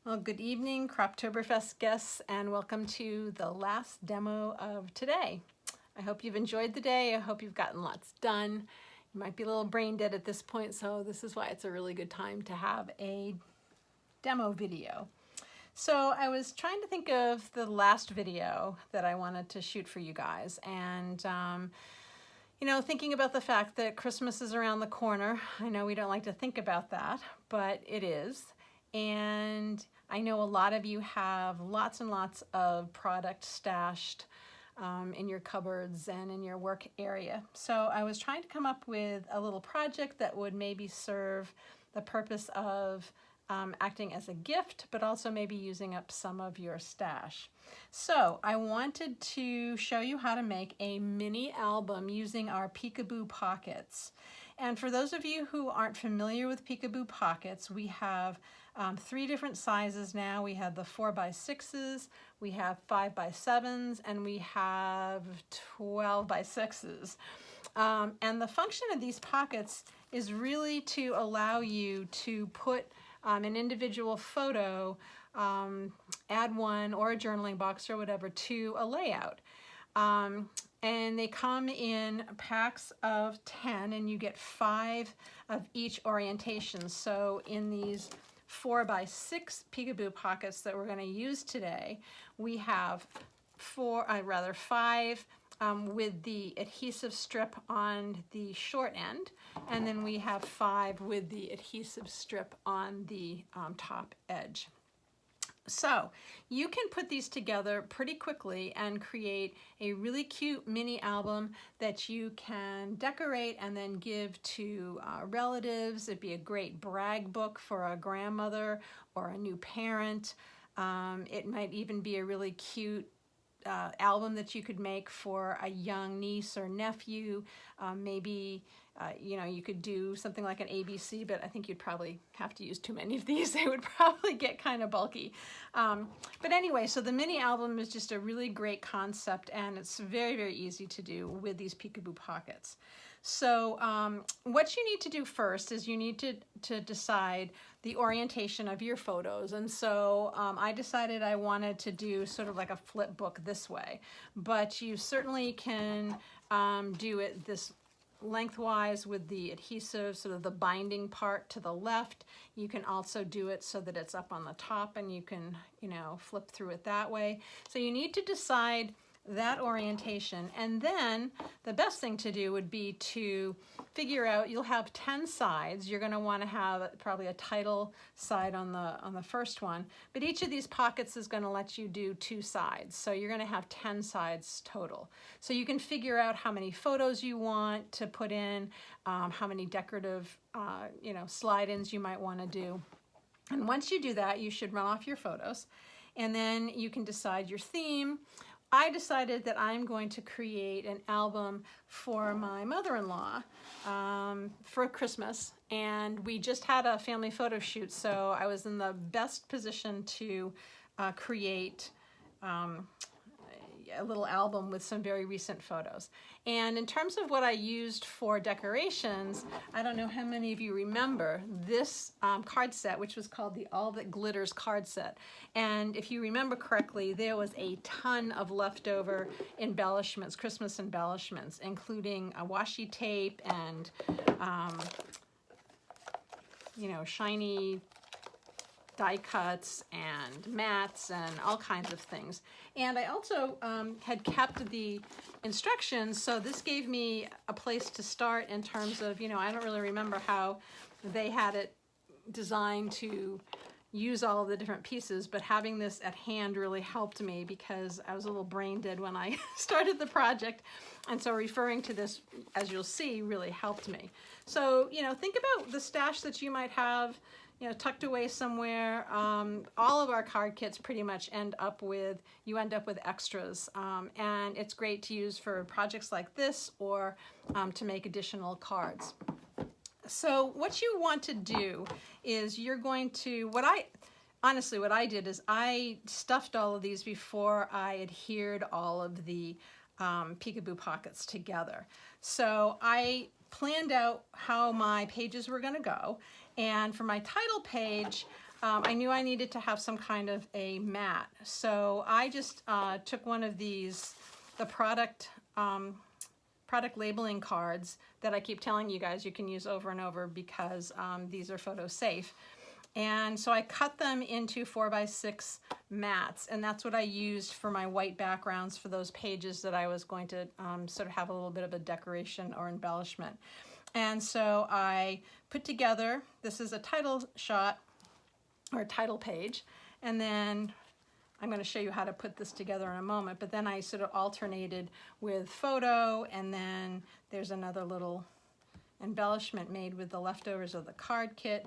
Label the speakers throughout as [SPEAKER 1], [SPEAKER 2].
[SPEAKER 1] Well, good evening, Croptoberfest guests, and welcome to the last demo of today. I hope you've enjoyed the day. I hope you've gotten lots done. You might be a little brain dead at this point, so this is why it's a really good time to have a demo video. So I was trying to think of the last video that I wanted to shoot for you guys, and thinking about the fact that Christmas is around the corner. I know we don't like to think about that, but it is. And I know a lot of you have lots and lots of product stashed in your cupboards and in your work area. So I was trying to come up with a little project that would maybe serve the purpose of acting as a gift, but also maybe using up some of your stash. So I wanted to show you how to make a mini album using our Peekaboo Pockets. And for those of you who aren't familiar with Peekaboo Pockets, we have 3 different sizes now. We have the 4x6s, we have 5x7s, and we have 12x6s. And the function of these pockets is really to allow you to put an individual photo, add one or a journaling box or whatever to a layout. And they come in packs of 10 and you get 5 of each orientation. So in these 4x6 Peekaboo Pockets that we're going to use today, we have 5 with the adhesive strip on the short end, and then we have 5 with the adhesive strip on the top edge. So you can put these together pretty quickly and create a really cute mini album that you can decorate and then give to relatives. It'd be a great brag book for a grandmother or a new parent. It might even be a really cute album that you could make for a young niece or nephew. Maybe you could do something like an ABC, but I think you'd probably have to use too many of these. They would probably get kind of bulky. But anyway, so the mini album is just a really great concept, and it's very, very easy to do with these Peekaboo Pockets. So what you need to do first is you need to decide the orientation of your photos. And so I decided I wanted to do sort of like a flip book this way, but you certainly can do it this lengthwise with the adhesive, sort of the binding part to the left. You can also do it so that it's up on the top and you can, flip through it that way. So you need to decide that orientation, and then the best thing to do would be to figure out, you'll have 10 sides. You're going to want to have probably a title side on the first one, but each of these pockets is going to let you do 2 sides, so you're going to have 10 sides total. So you can figure out how many photos you want to put in, how many decorative slide-ins you might want to do. And once you do that, you should run off your photos, and then you can decide your theme. I decided that I'm going to create an album for my mother-in-law for Christmas, and we just had a family photo shoot, so I was in the best position to create a little album with some very recent photos. And in terms of what I used for decorations, I don't know how many of you remember this card set, which was called the All That Glitters card set. And if you remember correctly, there was a ton of leftover embellishments, Christmas embellishments, including a washi tape and shiny die cuts and mats and all kinds of things. And I also had kept the instructions, so this gave me a place to start in terms of, I don't really remember how they had it designed to use all of the different pieces, but having this at hand really helped me because I was a little brain dead when I started the project. And so referring to this, as you'll see, really helped me. So, think about the stash that you might have tucked away somewhere. All of our card kits pretty much end up with extras. And it's great to use for projects like this or to make additional cards. So what you want to do is you're going to, what I did is I stuffed all of these before I adhered all of the Peekaboo Pockets together. So I planned out how my pages were going to go, and for my title page I knew I needed to have some kind of a mat. So I just took one of these, the product labeling cards that I keep telling you guys you can use over and over because these are photo safe. And so I cut them into 4x6 mats, and that's what I used for my white backgrounds for those pages that I was going to sort of have a little bit of a decoration or embellishment. And so I put together, this is a title shot or title page, and then I'm going to show you how to put this together in a moment, but then I sort of alternated with photo, and then there's another little embellishment made with the leftovers of the card kit.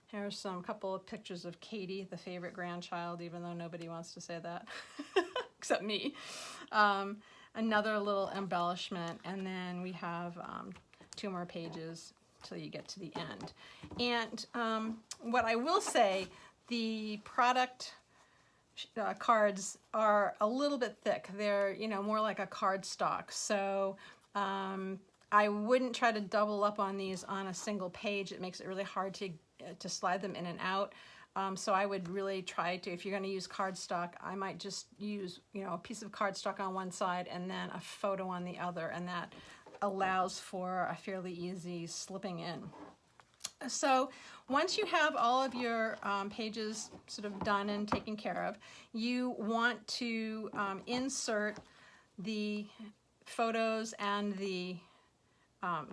[SPEAKER 1] Here's some couple of pictures of Katie, the favorite grandchild, even though nobody wants to say that, except me. Another little embellishment, and then we have 2 more pages till you get to the end. And what I will say, the product cards are a little bit thick. They're, you know, more like a card stock. So I wouldn't try to double up on these on a single page. It makes it really hard to slide them in and out. So I would really try to, if you're going to use cardstock, I might just use, you know, a piece of cardstock on one side and then a photo on the other, and that allows for a fairly easy slipping in. So once you have all of your pages sort of done and taken care of, you want to insert the photos and the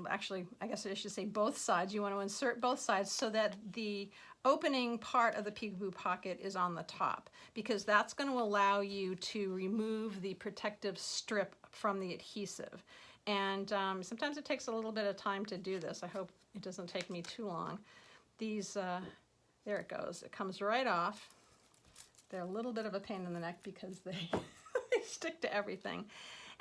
[SPEAKER 1] actually, I guess I should say both sides. You want to insert both sides so that the opening part of the Peekaboo Pocket is on the top, because that's going to allow you to remove the protective strip from the adhesive. And sometimes it takes a little bit of time to do this. I hope it doesn't take me too long. These, there it goes. It comes right off. They're a little bit of a pain in the neck because they, they stick to everything.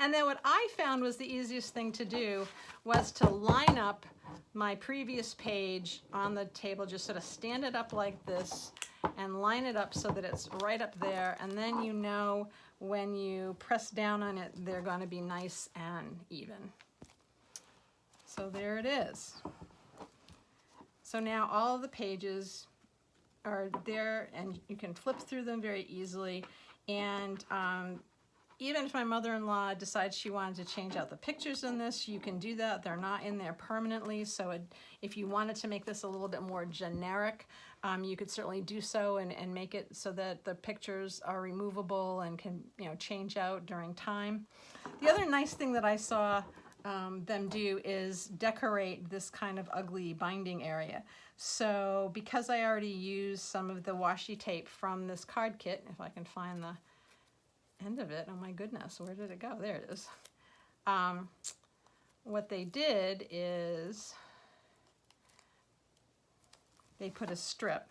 [SPEAKER 1] And then what I found was the easiest thing to do was to line up my previous page on the table, just sort of stand it up like this and line it up so that it's right up there. And then you know when you press down on it, they're going to be nice and even. So there it is. So now all of the pages are there and you can flip through them very easily. And even if my mother-in-law decides she wanted to change out the pictures in this, you can do that. They're not in there permanently, so if you wanted to make this a little bit more generic, you could certainly do so and make it so that the pictures are removable and can, you know, change out during time. The other nice thing that I saw them do is decorate this kind of ugly binding area. So because I already used some of the washi tape from this card kit, if I can find the end of it, oh my goodness, where did it go? There it is. What they did is they put a strip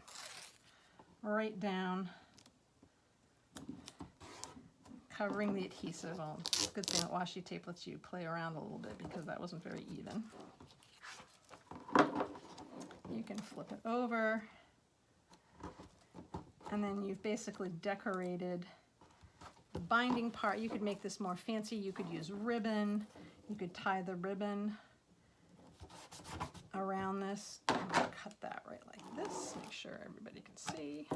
[SPEAKER 1] right down covering the adhesive. Well, it's a good thing that washi tape lets you play around a little bit because that wasn't very even. You can flip it over, and then you've basically decorated the binding part. You could make this more fancy. You could use ribbon. You could tie the ribbon around this. I'm going to cut that right like this, make sure everybody can see.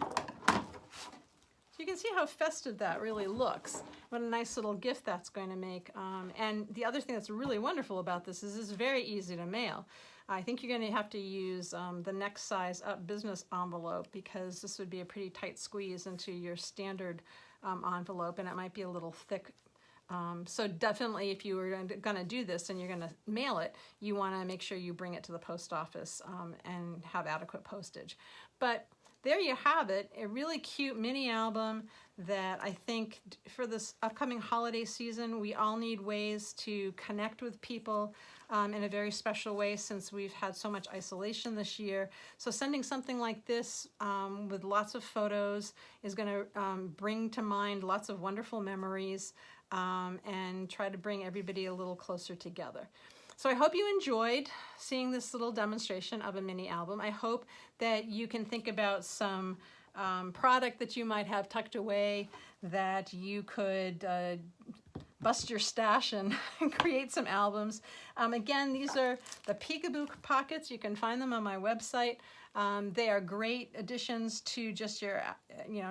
[SPEAKER 1] So you can see how festive that really looks. What a nice little gift that's going to make. And the other thing that's really wonderful about this is it's very easy to mail. I think you're going to have to use the next size up business envelope, because this would be a pretty tight squeeze into your standard envelope, and it might be a little thick. So definitely, if you were going to do this and you're going to mail it, you want to make sure you bring it to the post office and have adequate postage. But there you have it, a really cute mini album that I think for this upcoming holiday season, we all need ways to connect with people in a very special way, since we've had so much isolation this year. So sending something like this with lots of photos is going to bring to mind lots of wonderful memories and try to bring everybody a little closer together. So I hope you enjoyed seeing this little demonstration of a mini album. I hope that you can think about some product that you might have tucked away that you could bust your stash and create some albums. Again, these are the Peekaboo Pockets. You can find them on my website. They are great additions to just your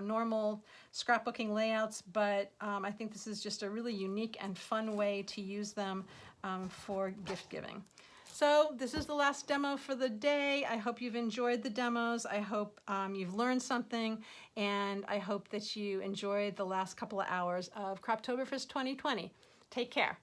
[SPEAKER 1] normal scrapbooking layouts, but I think this is just a really unique and fun way to use them for gift giving. So this is the last demo for the day. I hope you've enjoyed the demos. I hope you've learned something, and I hope that you enjoyed the last couple of hours of Croptoberfest 2020. Take care.